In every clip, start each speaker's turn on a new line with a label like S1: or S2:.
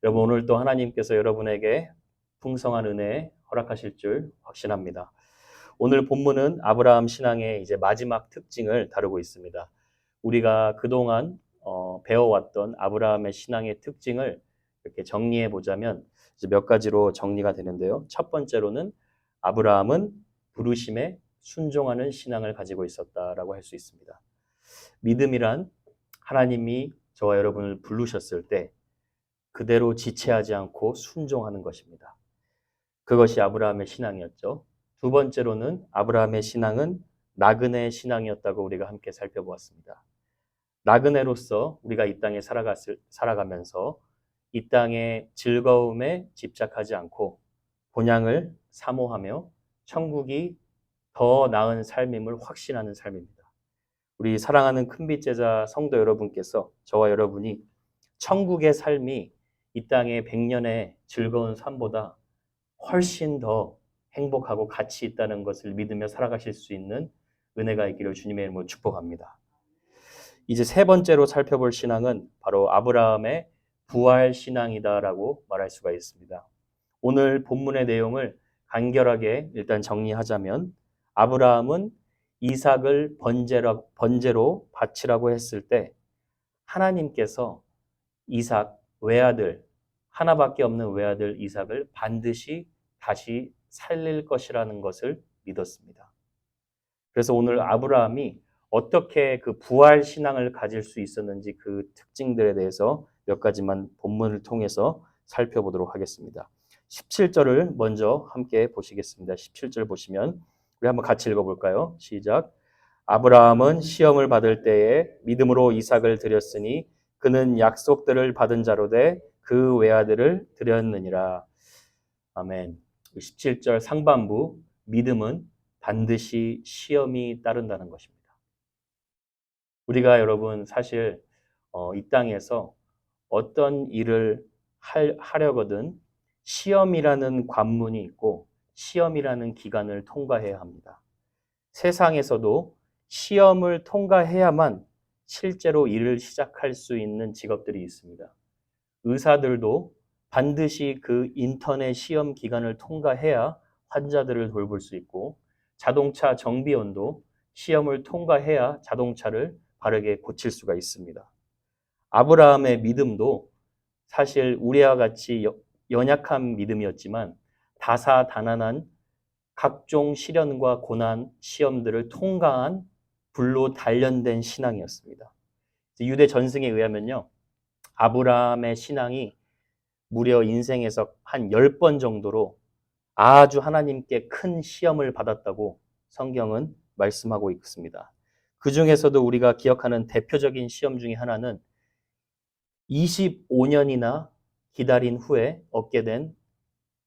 S1: 여러분 오늘 또 하나님께서 여러분에게 풍성한 은혜 허락하실 줄 확신합니다. 오늘 본문은 아브라함 신앙의 이제 마지막 특징을 다루고 있습니다. 우리가 그동안 배워왔던 아브라함의 신앙의 특징을 이렇게 정리해 보자면 이제 몇 가지로 정리가 되는데요. 첫 번째로는 아브라함은 부르심에 순종하는 신앙을 가지고 있었다라고 할 수 있습니다. 믿음이란 하나님이 저와 여러분을 부르셨을 때 그대로 지체하지 않고 순종하는 것입니다. 그것이 아브라함의 신앙이었죠. 두 번째로는 아브라함의 신앙은 나그네 신앙이었다고 우리가 함께 살펴보았습니다. 나그네로서 우리가 이 땅에 살아가면서 이 땅의 즐거움에 집착하지 않고 본향을 사모하며 천국이 더 나은 삶임을 확신하는 삶입니다. 우리 사랑하는 큰빛 제자 성도 여러분께서 저와 여러분이 천국의 삶이 이 땅의 100년의 즐거운 삶보다 훨씬 더 행복하고 가치 있다는 것을 믿으며 살아가실 수 있는 은혜가 있기를 주님의 이름으로 축복합니다. 이제 세 번째로 살펴볼 신앙은 바로 아브라함의 부활 신앙이다라고 말할 수가 있습니다. 오늘 본문의 내용을 간결하게 일단 정리하자면 아브라함은 이삭을 번제로 바치라고 했을 때 하나님께서 이삭 외아들 하나밖에 없는 외아들 이삭을 반드시 다시 살릴 것이라는 것을 믿었습니다. 그래서 오늘 아브라함이 어떻게 그 부활 신앙을 가질 수 있었는지 그 특징들에 대해서 몇 가지만 본문을 통해서 살펴보도록 하겠습니다. 17절을 먼저 함께 보시겠습니다. 17절 보시면 우리 한번 같이 읽어볼까요? 시작. 아브라함은 시험을 받을 때에 믿음으로 이삭을 드렸으니 그는 약속들을 받은 자로 돼 그 외아들을 드렸느니라. 아멘. 17절 상반부 믿음은 반드시 시험이 따른다는 것입니다. 우리가 여러분 사실 이 땅에서 어떤 일을 하려거든 시험이라는 관문이 있고 시험이라는 기간을 통과해야 합니다. 세상에서도 시험을 통과해야만 실제로 일을 시작할 수 있는 직업들이 있습니다. 의사들도 반드시 그 인터넷 시험 기간을 통과해야 환자들을 돌볼 수 있고 자동차 정비원도 시험을 통과해야 자동차를 바르게 고칠 수가 있습니다. 아브라함의 믿음도 사실 우리와 같이 연약한 믿음이었지만 다사다난한 각종 시련과 고난, 시험들을 통과한 불로 단련된 신앙이었습니다. 유대 전승에 의하면요. 아브라함의 신앙이 무려 인생에서 한 10번 정도로 아주 하나님께 큰 시험을 받았다고 성경은 말씀하고 있습니다. 그 중에서도 우리가 기억하는 대표적인 시험 중에 하나는 25년이나 기다린 후에 얻게 된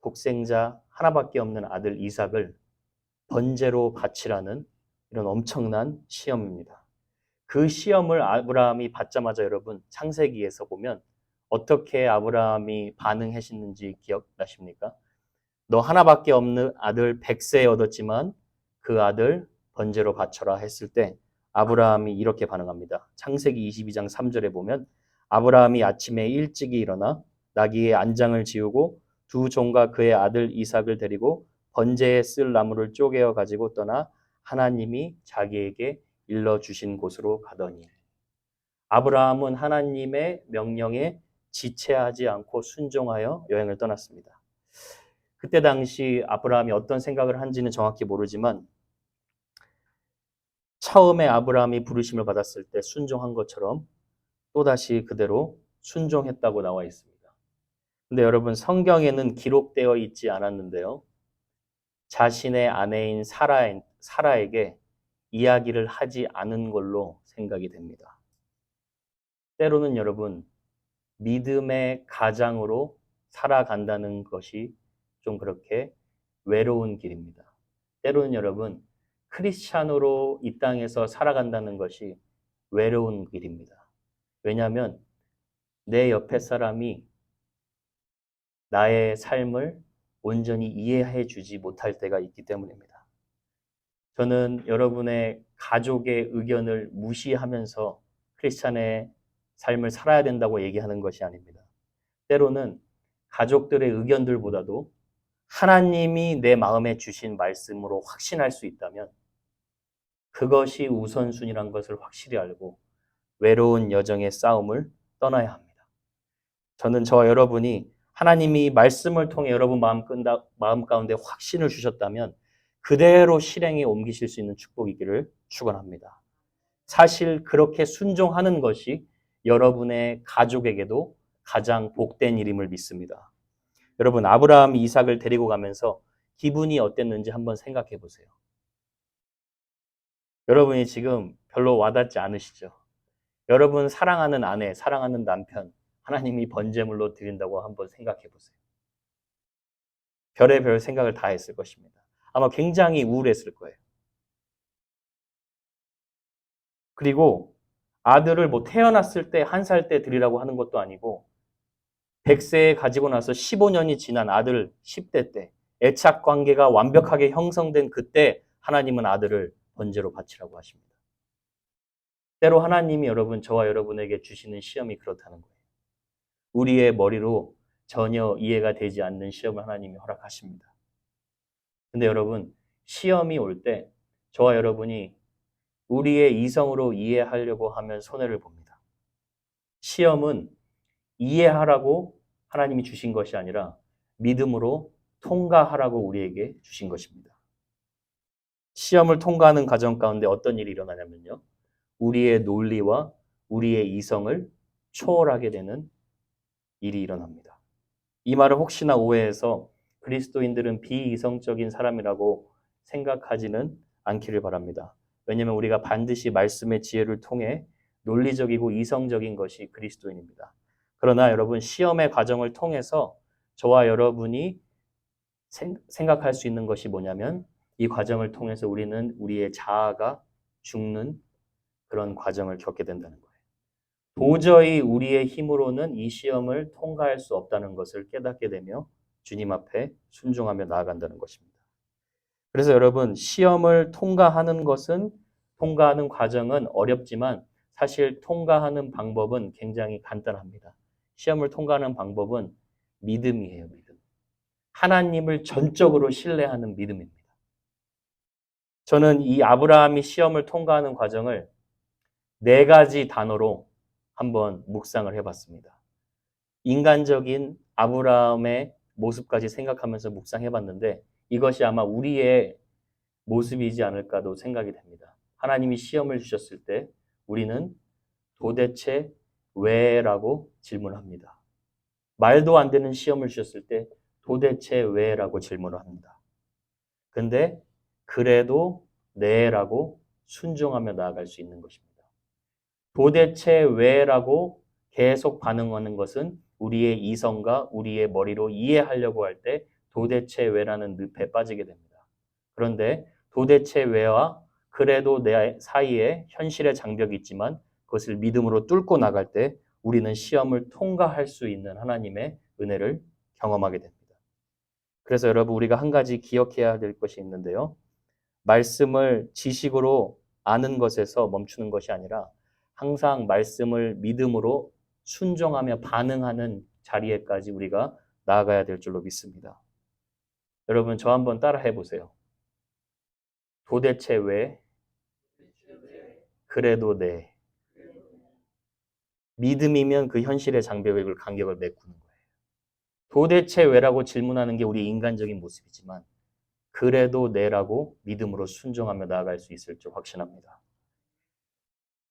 S1: 독생자 하나밖에 없는 아들 이삭을 번제로 바치라는 이런 엄청난 시험입니다. 그 시험을 아브라함이 받자마자 여러분 창세기에서 보면 어떻게 아브라함이 반응하셨는지 기억나십니까? 너 하나밖에 없는 아들 100세 얻었지만 그 아들 번제로 바쳐라 했을 때 아브라함이 이렇게 반응합니다. 창세기 22장 3절에 보면 아브라함이 아침에 일찍이 일어나 나귀의 안장을 지우고 두 종과 그의 아들 이삭을 데리고 번제에 쓸 나무를 쪼개어 가지고 떠나 하나님이 자기에게 일러주신 곳으로 가더니 아브라함은 하나님의 명령에 지체하지 않고 순종하여 여행을 떠났습니다. 그때 당시 아브라함이 어떤 생각을 한지는 정확히 모르지만 처음에 아브라함이 부르심을 받았을 때 순종한 것처럼 또다시 그대로 순종했다고 나와 있습니다. 근데 여러분 성경에는 기록되어 있지 않았는데요. 자신의 아내인 사라에게 이야기를 하지 않은 걸로 생각이 됩니다. 때로는 여러분 믿음의 가장으로 살아간다는 것이 좀 그렇게 외로운 길입니다. 때로는 여러분 크리스찬으로 이 땅에서 살아간다는 것이 외로운 길입니다. 왜냐하면 내 옆에 사람이 나의 삶을 온전히 이해해 주지 못할 때가 있기 때문입니다. 저는 여러분의 가족의 의견을 무시하면서 크리스찬의 삶을 살아야 된다고 얘기하는 것이 아닙니다. 때로는 가족들의 의견들보다도 하나님이 내 마음에 주신 말씀으로 확신할 수 있다면 그것이 우선순위란 것을 확실히 알고 외로운 여정의 싸움을 떠나야 합니다. 저는 저와 여러분이 하나님이 말씀을 통해 여러분 마음 가운데 확신을 주셨다면 그대로 실행에 옮기실 수 있는 축복이기를 축원합니다. 사실 그렇게 순종하는 것이 여러분의 가족에게도 가장 복된 일임을 믿습니다. 여러분, 아브라함이 이삭을 데리고 가면서 기분이 어땠는지 한번 생각해 보세요. 여러분이 지금 별로 와닿지 않으시죠? 여러분 사랑하는 아내, 사랑하는 남편, 하나님이 번제물로 드린다고 한번 생각해 보세요. 별의별 생각을 다 했을 것입니다. 아마 굉장히 우울했을 거예요. 그리고 아들을 뭐 태어났을 때 1살 때 드리라고 하는 것도 아니고 100세에 가지고 나서 15년이 지난 아들 10대 때 애착 관계가 완벽하게 형성된 그때 하나님은 아들을 번제로 바치라고 하십니다. 때로 하나님이 여러분, 저와 여러분에게 주시는 시험이 그렇다는 거예요. 우리의 머리로 전혀 이해가 되지 않는 시험을 하나님이 허락하십니다. 근데 여러분, 시험이 올 때 저와 여러분이 우리의 이성으로 이해하려고 하면 손해를 봅니다. 시험은 이해하라고 하나님이 주신 것이 아니라 믿음으로 통과하라고 우리에게 주신 것입니다. 시험을 통과하는 과정 가운데 어떤 일이 일어나냐면요. 우리의 논리와 우리의 이성을 초월하게 되는 일이 일어납니다. 이 말을 혹시나 오해해서 그리스도인들은 비이성적인 사람이라고 생각하지는 않기를 바랍니다. 왜냐하면 우리가 반드시 말씀의 지혜를 통해 논리적이고 이성적인 것이 그리스도인입니다. 그러나 여러분, 시험의 과정을 통해서 저와 여러분이 생각할 수 있는 것이 뭐냐면 이 과정을 통해서 우리는 우리의 자아가 죽는 그런 과정을 겪게 된다는 거예요. 도저히 우리의 힘으로는 이 시험을 통과할 수 없다는 것을 깨닫게 되며 주님 앞에 순종하며 나아간다는 것입니다. 그래서 여러분, 시험을 통과하는 과정은 어렵지만 사실 통과하는 방법은 굉장히 간단합니다. 시험을 통과하는 방법은 믿음이에요, 믿음. 하나님을 전적으로 신뢰하는 믿음입니다. 저는 이 아브라함이 시험을 통과하는 과정을 4가지 단어로 한번 묵상을 해봤습니다. 인간적인 아브라함의 모습까지 생각하면서 묵상해봤는데 이것이 아마 우리의 모습이지 않을까도 생각이 됩니다. 하나님이 시험을 주셨을 때 우리는 도대체 왜라고 질문합니다. 말도 안 되는 시험을 주셨을 때 도대체 왜라고 질문을 합니다. 근데 그래도 네라고 순종하며 나아갈 수 있는 것입니다. 도대체 왜라고 계속 반응하는 것은 우리의 이성과 우리의 머리로 이해하려고 할 때 도대체 왜라는 늪에 빠지게 됩니다. 그런데 도대체 왜와 그래도 내 사이에 현실의 장벽이 있지만 그것을 믿음으로 뚫고 나갈 때 우리는 시험을 통과할 수 있는 하나님의 은혜를 경험하게 됩니다. 그래서 여러분, 우리가 한 가지 기억해야 될 것이 있는데요. 말씀을 지식으로 아는 것에서 멈추는 것이 아니라 항상 말씀을 믿음으로 순종하며 반응하는 자리에까지 우리가 나아가야 될 줄로 믿습니다. 여러분, 저 한번 따라해 보세요. 도대체 왜? 그래도 네. 믿음이면 그 현실의 장벽을 간격을 메꾸는 거예요. 도대체 왜라고 질문하는 게 우리 인간적인 모습이지만 그래도 네라고 믿음으로 순종하며 나아갈 수 있을 줄 확신합니다.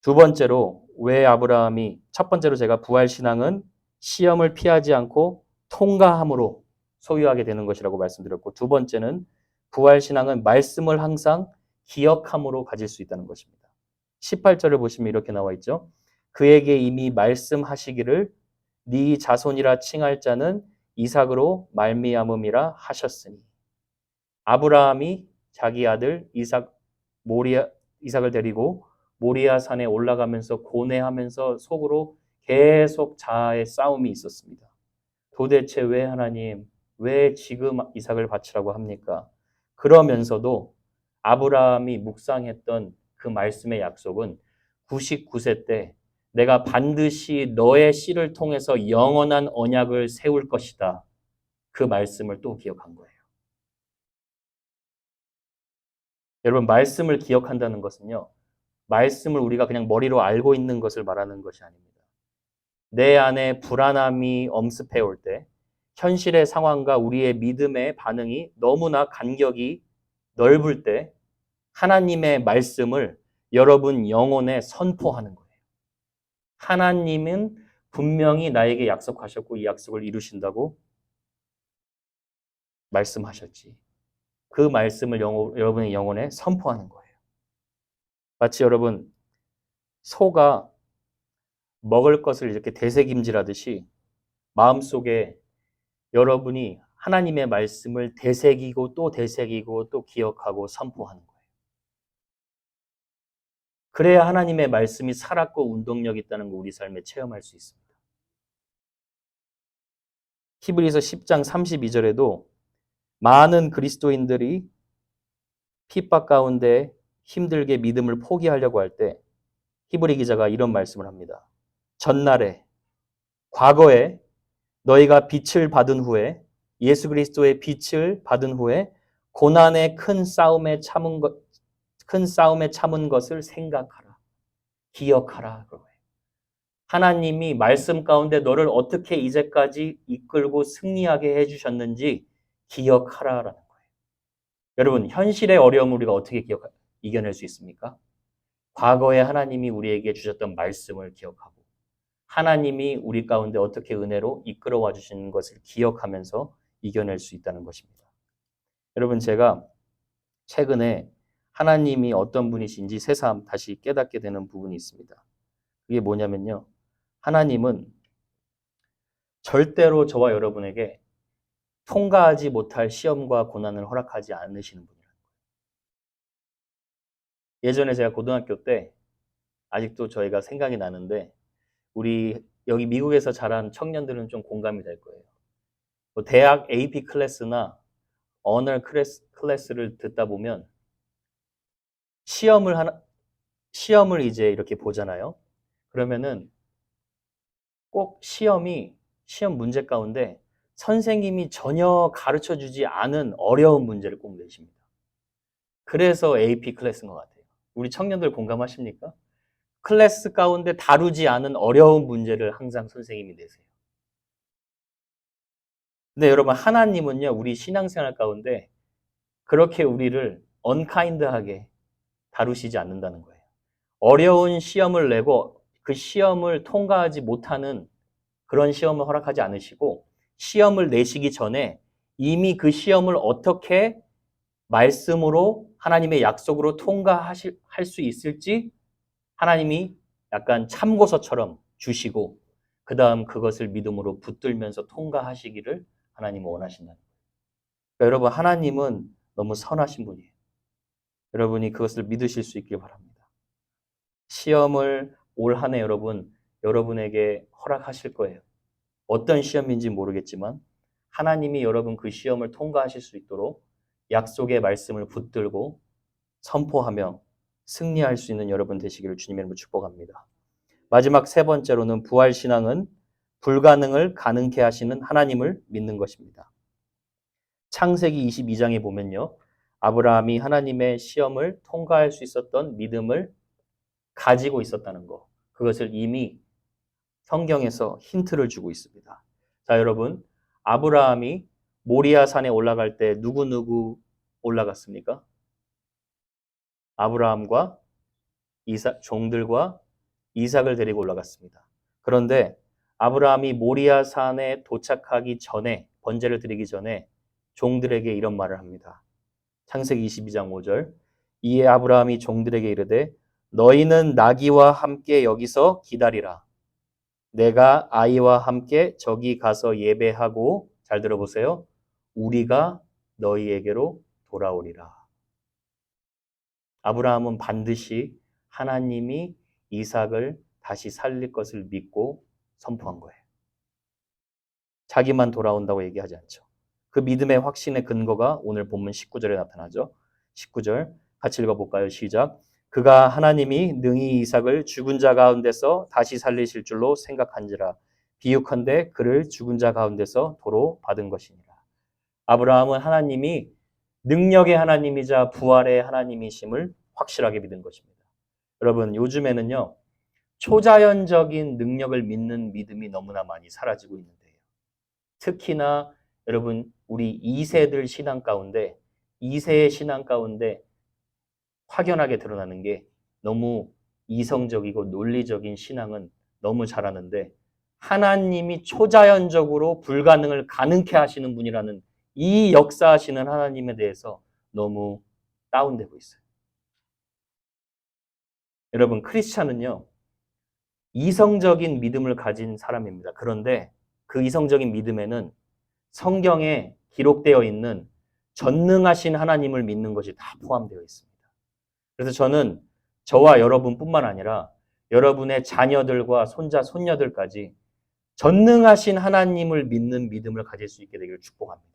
S1: 두 번째로 왜 아브라함이 첫 번째로 제가 부활신앙은 시험을 피하지 않고 통과함으로 소유하게 되는 것이라고 말씀드렸고 두 번째는 부활신앙은 말씀을 항상 기억함으로 가질 수 있다는 것입니다. 18절을 보시면 이렇게 나와 있죠. 그에게 이미 말씀하시기를 네 자손이라 칭할 자는 이삭으로 말미암음이라 하셨으니 아브라함이 자기 아들 이삭을 데리고 모리아 산에 올라가면서 고뇌하면서 속으로 계속 자아의 싸움이 있었습니다. 도대체 왜 하나님, 왜 지금 이삭을 바치라고 합니까? 그러면서도 아브라함이 묵상했던 그 말씀의 약속은 99세 때 내가 반드시 너의 씨를 통해서 영원한 언약을 세울 것이다 그 말씀을 또 기억한 거예요. 여러분, 말씀을 기억한다는 것은요, 말씀을 우리가 그냥 머리로 알고 있는 것을 말하는 것이 아닙니다. 내 안에 불안함이 엄습해 올 때, 현실의 상황과 우리의 믿음의 반응이 너무나 간격이 넓을 때, 하나님의 말씀을 여러분 영혼에 선포하는 거예요. 하나님은 분명히 나에게 약속하셨고 이 약속을 이루신다고 말씀하셨지. 그 말씀을 여러분의 영혼에 선포하는 거예요. 마치 여러분, 소가 먹을 것을 이렇게 되새김질하듯이 마음속에 여러분이 하나님의 말씀을 되새기고 또 되새기고 또 기억하고 선포하는 거예요. 그래야 하나님의 말씀이 살았고 운동력 있다는 거 우리 삶에 체험할 수 있습니다. 히브리서 10장 32절에도 많은 그리스도인들이 핍박 가운데 힘들게 믿음을 포기하려고 할 때 히브리 기자가 이런 말씀을 합니다. 전날에, 과거에 너희가 빛을 받은 후에, 예수 그리스도의 빛을 받은 후에 고난의 큰 싸움에 참은 것을 생각하라. 기억하라. 하나님이 말씀 가운데 너를 어떻게 이제까지 이끌고 승리하게 해주셨는지 기억하라라는 거예요. 여러분, 현실의 어려움을 우리가 어떻게 이겨낼 수 있습니까? 과거에 하나님이 우리에게 주셨던 말씀을 기억하고 하나님이 우리 가운데 어떻게 은혜로 이끌어와 주시는 것을 기억하면서 이겨낼 수 있다는 것입니다. 여러분, 제가 최근에 하나님이 어떤 분이신지 새삼 다시 깨닫게 되는 부분이 있습니다. 그게 뭐냐면요. 하나님은 절대로 저와 여러분에게 통과하지 못할 시험과 고난을 허락하지 않으시는 분이라는 거예요. 예전에 제가 고등학교 때 아직도 저희가 생각이 나는데 우리 여기 미국에서 자란 청년들은 좀 공감이 될 거예요. 뭐 대학 AP 클래스나 언어 클래스를 듣다 보면 시험을 이제 이렇게 보잖아요. 그러면은 꼭 시험 문제 가운데 선생님이 전혀 가르쳐 주지 않은 어려운 문제를 꼭 내십니다. 그래서 AP 클래스인 것 같아요. 우리 청년들 공감하십니까? 클래스 가운데 다루지 않은 어려운 문제를 항상 선생님이 내세요. 근데 여러분, 하나님은요, 우리 신앙생활 가운데 그렇게 우리를 언카인드하게 다루시지 않는다는 거예요. 어려운 시험을 내고 그 시험을 통과하지 못하는 그런 시험을 허락하지 않으시고 시험을 내시기 전에 이미 그 시험을 어떻게 말씀으로 하나님의 약속으로 통과할 수 있을지 하나님이 약간 참고서처럼 주시고 그 다음 그것을 믿음으로 붙들면서 통과하시기를 하나님은 원하신다는 거예요. 그러니까 여러분, 하나님은 너무 선하신 분이에요. 여러분이 그것을 믿으실 수 있길 바랍니다. 시험을 올 한 해 여러분에게 허락하실 거예요. 어떤 시험인지 모르겠지만 하나님이 여러분 그 시험을 통과하실 수 있도록 약속의 말씀을 붙들고 선포하며 승리할 수 있는 여러분 되시기를 주님의 이름으로 축복합니다. 마지막 세 번째로는 부활신앙은 불가능을 가능케 하시는 하나님을 믿는 것입니다. 창세기 22장에 보면요. 아브라함이 하나님의 시험을 통과할 수 있었던 믿음을 가지고 있었다는 것. 그것을 이미 성경에서 힌트를 주고 있습니다. 자, 여러분. 아브라함이 모리아 산에 올라갈 때 누구 올라갔습니까? 아브라함과 종들과 이삭을 데리고 올라갔습니다. 그런데 아브라함이 모리아 산에 도착하기 전에, 번제를 드리기 전에 종들에게 이런 말을 합니다. 창세기 22장 5절. 이에 아브라함이 종들에게 이르되 너희는 나귀와 함께 여기서 기다리라. 내가 아이와 함께 저기 가서 예배하고, 잘 들어보세요. 우리가 너희에게로 돌아오리라. 아브라함은 반드시 하나님이 이삭을 다시 살릴 것을 믿고 선포한 거예요. 자기만 돌아온다고 얘기하지 않죠. 그 믿음의 확신의 근거가 오늘 본문 19절에 나타나죠. 19절 같이 읽어볼까요? 시작. 그가 하나님이 능히 이삭을 죽은 자 가운데서 다시 살리실 줄로 생각한지라. 비유컨대 그를 죽은 자 가운데서 도로 받은 것이니라. 아브라함은 하나님이 능력의 하나님이자 부활의 하나님이심을 확실하게 믿은 것입니다. 여러분, 요즘에는요, 초자연적인 능력을 믿는 믿음이 너무나 많이 사라지고 있는데요. 특히나 여러분, 우리 2세들 신앙 가운데, 2세의 신앙 가운데 확연하게 드러나는 게 너무 이성적이고 논리적인 신앙은 너무 잘하는데 하나님이 초자연적으로 불가능을 가능케 하시는 분이라는 이 역사하시는 하나님에 대해서 너무 다운되고 있어요. 여러분, 크리스찬은요, 이성적인 믿음을 가진 사람입니다. 그런데 그 이성적인 믿음에는 성경에 기록되어 있는 전능하신 하나님을 믿는 것이 다 포함되어 있습니다. 그래서 저는 저와 여러분뿐만 아니라 여러분의 자녀들과 손자, 손녀들까지 전능하신 하나님을 믿는 믿음을 가질 수 있게 되기를 축복합니다.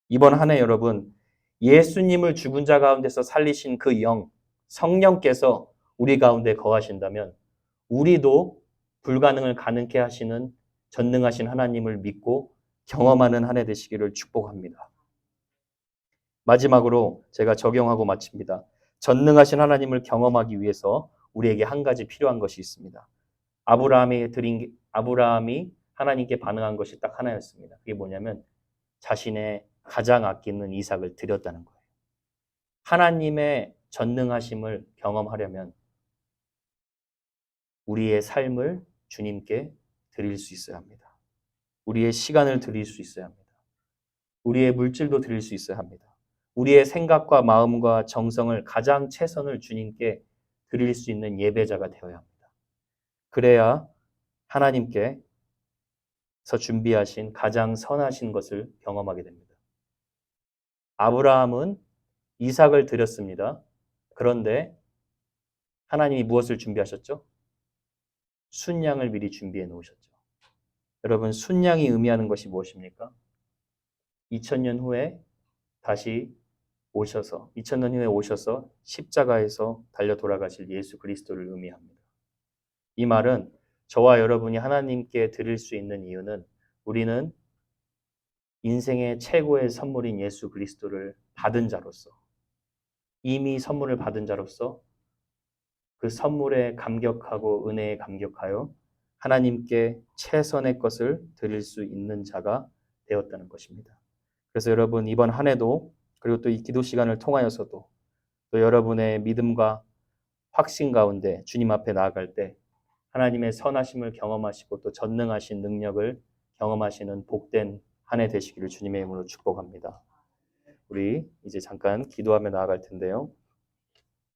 S1: 이번 한 해 여러분, 예수님을 죽은 자 가운데서 살리신 그 영, 성령께서 우리 가운데 거하신다면 우리도 불가능을 가능케 하시는 전능하신 하나님을 믿고 경험하는 한 해 되시기를 축복합니다. 마지막으로 제가 적용하고 마칩니다. 전능하신 하나님을 경험하기 위해서 우리에게 한 가지 필요한 것이 있습니다. 아브라함이 하나님께 반응한 것이 딱 하나였습니다. 그게 뭐냐면 자신의 가장 아끼는 이삭을 드렸다는 거예요. 하나님의 전능하심을 경험하려면 우리의 삶을 주님께 드릴 수 있어야 합니다. 우리의 시간을 드릴 수 있어야 합니다. 우리의 물질도 드릴 수 있어야 합니다. 우리의 생각과 마음과 정성을 가장 최선을 주님께 드릴 수 있는 예배자가 되어야 합니다. 그래야 하나님께서 준비하신 가장 선하신 것을 경험하게 됩니다. 아브라함은 이삭을 드렸습니다. 그런데 하나님이 무엇을 준비하셨죠? 순양을 미리 준비해 놓으셨죠. 여러분, 순양이 의미하는 것이 무엇입니까? 2000년 후에 다시 오셔서 2000년 후에 오셔서 십자가에서 달려 돌아가실 예수 그리스도를 의미합니다. 이 말은 저와 여러분이 하나님께 드릴 수 있는 이유는 우리는 인생의 최고의 선물인 예수 그리스도를 받은 자로서 이미 선물을 받은 자로서 그 선물에 감격하고 은혜에 감격하여 하나님께 최선의 것을 드릴 수 있는 자가 되었다는 것입니다. 그래서 여러분 이번 한 해도 그리고 또 이 기도 시간을 통하여서도 또 여러분의 믿음과 확신 가운데 주님 앞에 나아갈 때 하나님의 선하심을 경험하시고 또 전능하신 능력을 경험하시는 복된 한 해 되시기를 주님의 이름으로 축복합니다. 우리 이제 잠깐 기도하며 나아갈 텐데요.